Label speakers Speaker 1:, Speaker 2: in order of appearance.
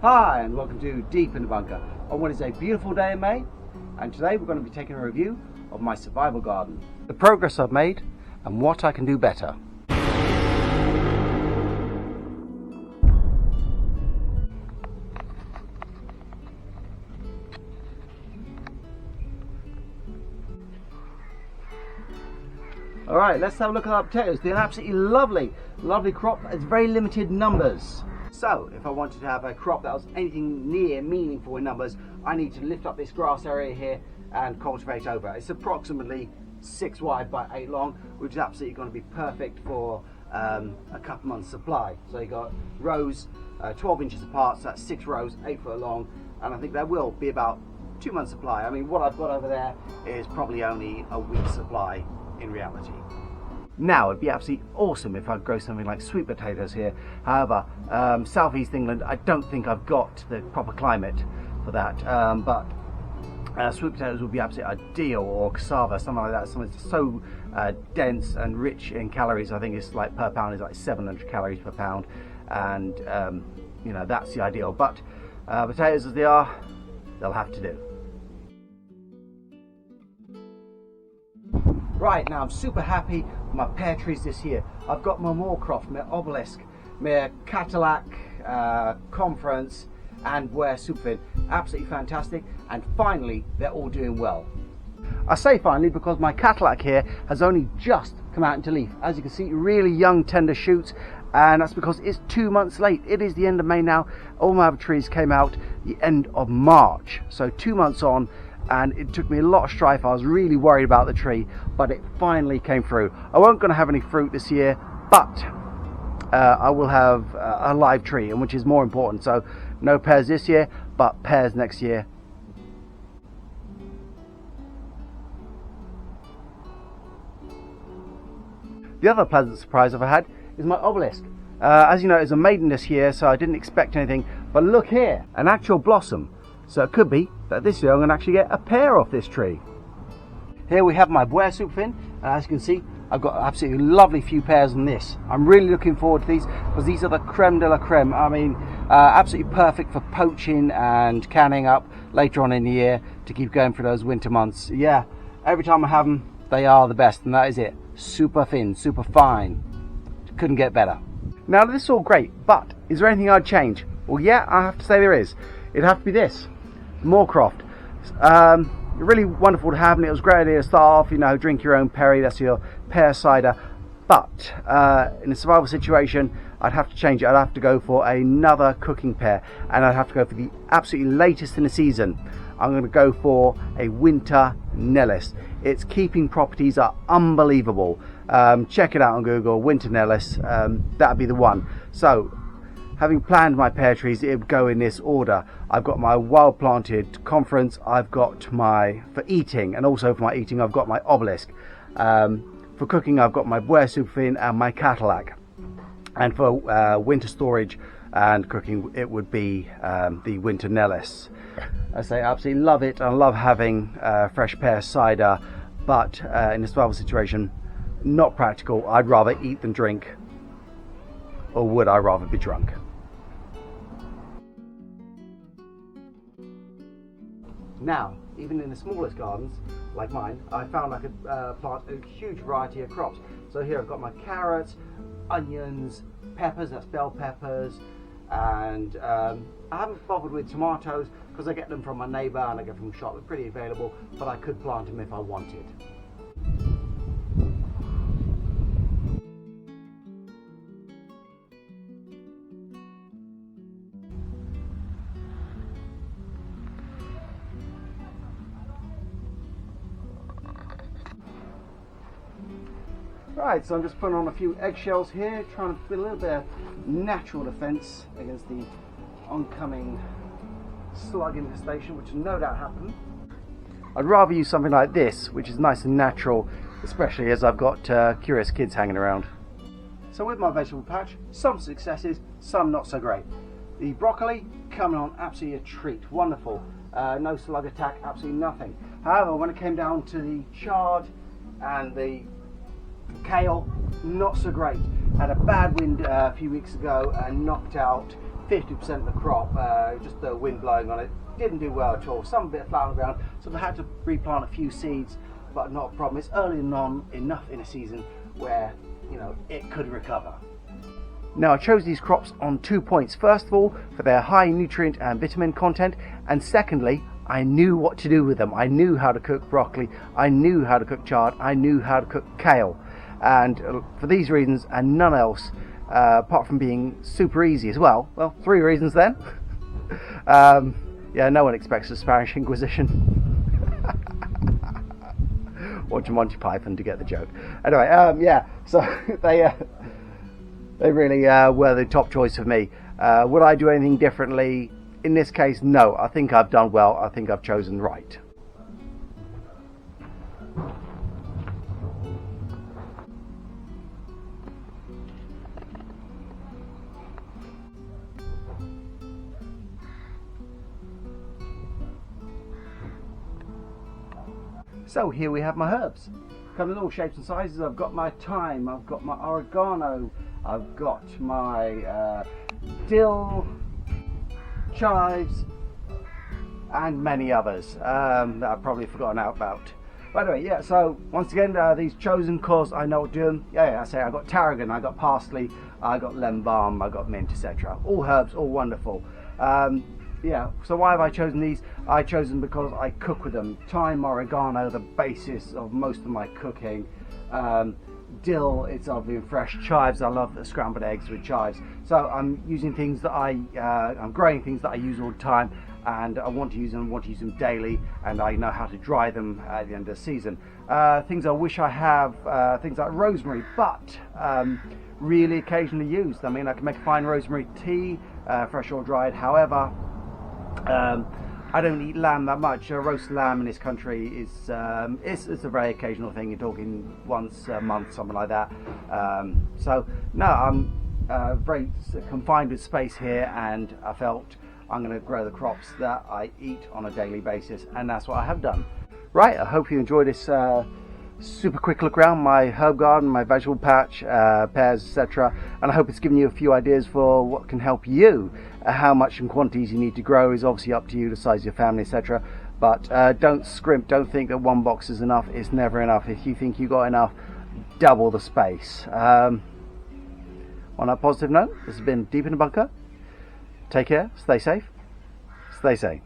Speaker 1: Hi and welcome to Deep in the Bunker on what is a beautiful day in May, and today we're going to be taking a review of my survival garden, the progress I've made and what I can do better. Alright, let's have a look at our potatoes. They're an absolutely lovely crop. It's very limited numbers. So, if I wanted to have a crop that was anything near meaningful in numbers, I need to lift up this grass area here and cultivate over. It's approximately 6 wide by 8 long, which is absolutely going to be perfect for a couple months supply. So you've got rows 12 inches apart, so that's 6 rows, 8 foot long, and I think that will be about 2 months supply. I mean, what I've got over there is probably only a week's supply in reality. Now, it'd be absolutely awesome if I could grow something like sweet potatoes here. However, southeast England, I don't think I've got the proper climate for that. But sweet potatoes would be absolutely ideal, or cassava, something like that. Something that's so dense and rich in calories. I think it's like per pound is like 700 calories per pound, and you know, that's the ideal. But potatoes as they are, they'll have to do. Right, now I'm super happy with my pear trees this year. I've got my Moorcroft, my Obelisk, my Cadillac, Conference, and Ware Superfin. Absolutely fantastic, and finally they're all doing well. I say finally because my Cadillac here has only just come out into leaf. As you can see, really young tender shoots, and that's because it's 2 months late. It is the end of May now. All my other trees came out the end of March, so 2 months on. And it took me a lot of strife. I was really worried about the tree, but it finally came through. I won't going to have any fruit this year, but I will have a live tree, and which is more important. So no pears this year, but pears next year. The other pleasant surprise I've had is my Obelisk. As you know, it's a maiden this year, so I didn't expect anything. But look here, an actual blossom. So it could be that this year I'm going to actually get a pear off this tree. Here we have my Ware Superfin, and as you can see, I've got absolutely lovely few pears in this. I'm really looking forward to these because these are the creme de la creme. I mean, absolutely perfect for poaching and canning up later on in the year to keep going for those winter months. Yeah, every time I have them, they are the best, and that is it. Super thin, super fine. Couldn't get better. Now, this is all great, but is there anything I'd change? Well, yeah, I have to say there is. It'd have to be this. Moorcroft. Really wonderful to have, and it was a great idea to start off, you know, drink your own perry, that's your pear cider. But in a survival situation, I'd have to change it. I'd have to go for another cooking pear, and I'd have to go for the absolutely latest in the season. I'm going to go for a winter Nellis. Its keeping properties are unbelievable. Check it out on Google, winter Nellis. That'd be the one. So, having planned my pear trees, it would go in this order. I've got my wild planted Conference, I've got my, for eating, and also for my eating, I've got my Obelisk. For cooking, I've got my Ware Superfin and my Cadillac. And for winter storage and cooking, it would be the winter Nellis. I say I absolutely love it. I love having fresh pear cider, but in a survival situation, not practical. I'd rather eat than drink, or would I rather be drunk? Now, even in the smallest gardens, like mine, I found I could plant a huge variety of crops. So here I've got my carrots, onions, peppers, that's bell peppers, and I haven't bothered with tomatoes because I get them from my neighbour and I get them from the shop. They're pretty available, but I could plant them if I wanted. Right, so I'm just putting on a few eggshells here, trying to put a little bit of natural defence against the oncoming slug infestation, which will no doubt happen. I'd rather use something like this, which is nice and natural, especially as I've got curious kids hanging around. So with my vegetable patch, some successes, some not so great. The broccoli coming on absolutely a treat, wonderful. No slug attack, absolutely nothing. However, when it came down to the chard and the kale, not so great. Had a bad wind a few weeks ago and knocked out 50% of the crop, just the wind blowing on it, didn't do well at all. Some bit flat on the ground, so I had to replant a few seeds, but not a problem. It's early on enough in a season where, you know, it could recover. Now, I chose these crops on 2 points. First of all, for their high nutrient and vitamin content, and secondly, I knew what to do with them. I knew how to cook broccoli, I knew how to cook chard, I knew how to cook kale. And for these reasons and none else, apart from being super easy as well, 3 reasons then. Yeah, no one expects a Spanish Inquisition. Watching Monty Python to get the joke. Anyway, yeah, so they really were the top choice for me. Would I do anything differently? In this case, no. I think I've done well. I think I've chosen right. So here we have my herbs. Come in all shapes and sizes. I've got my thyme, I've got my oregano, I've got my dill, chives, and many others that I've probably forgotten out about. By the way, yeah, so once again, these chosen cause I know what to do. Yeah, I say I got tarragon, I got parsley, I got lemon balm, I got mint, etc. All herbs, all wonderful. Yeah, so why have I chosen these? I chose them because I cook with them. Thyme, oregano, the basis of most of my cooking. Dill, it's obviously fresh. Chives, I love the scrambled eggs with chives. So I'm using things that I'm growing things that I use all the time, and I want to use them daily, and I know how to dry them at the end of the season. Things I wish I have, things like rosemary, but really occasionally used. I mean, I can make a fine rosemary tea, fresh or dried. However, I don't eat lamb that much. Roast lamb in this country is it's a very occasional thing. You're talking once a month, something like that. So no, I'm very confined with space here, and I felt I'm going to grow the crops that I eat on a daily basis, and that's what I have done. Right, I hope you enjoyed this super quick look around my herb garden, my vegetable patch, pears, etc. And I hope it's given you a few ideas for what can help you. How much and quantities you need to grow is obviously up to you, the size of your family, etc. But don't scrimp, don't think that one box is enough. It's never enough. If you think you got enough, double the space. On that positive note, this has been Deep in the Bunker. Take care, stay safe, stay sane.